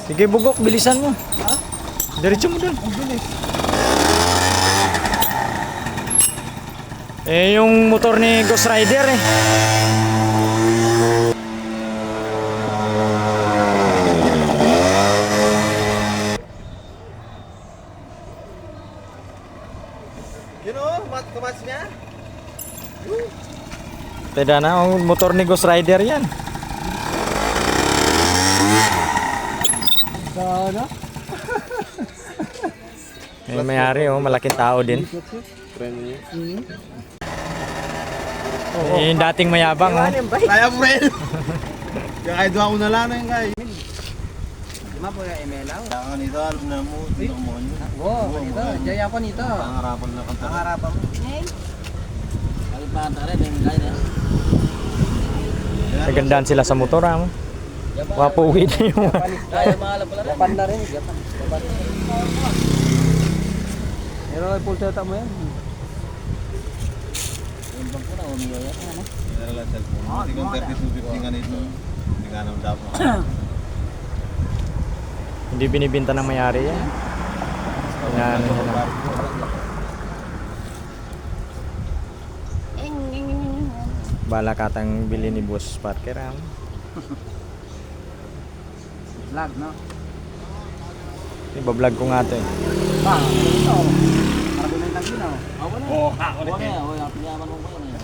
Sige bugok, bilisan mo. Ha? Diretso mo dun. Ang bilis. Eh, yung motor ni Ghost Rider eh. Yun o, kamatch niya. Teda na, ang motor ni Ghost Rider yan. Sana. Eh, mayari oh, malaking tao din. Friend niya. Eh, yung dating mayabang oh. Kaya friend. Kaya doon ako na lang na yung kaya. Lima po yung emelaw. Kaya nito, alam na mo. Ito mo nyo. Wow, nito. Jaya po nito. Pangarapan na kanta. Pangarapan mo. Kali pa ata rin, yung kaya na. Nagandaan sila sa motor ah. Wapuwi na yung... Kaya mga alam pala rin. Japan na rin. Japan. Pero ay full setup mo yan. Yung bang po na umiyo yan. Ano? Meron lang cellphone. Hindi kong 3250 nga nito. Hindi nga naman dapat. Hindi binibinta ng mayari yan. Yan. Bala katang bili ni Boss Parker ah. Vlog, no? Iba-vlog ko nga to eh. Ba, ito. Para doon lang ginaw. Oo, ako Huwag na yan. Huwag na. Pinayaman mo ko yan.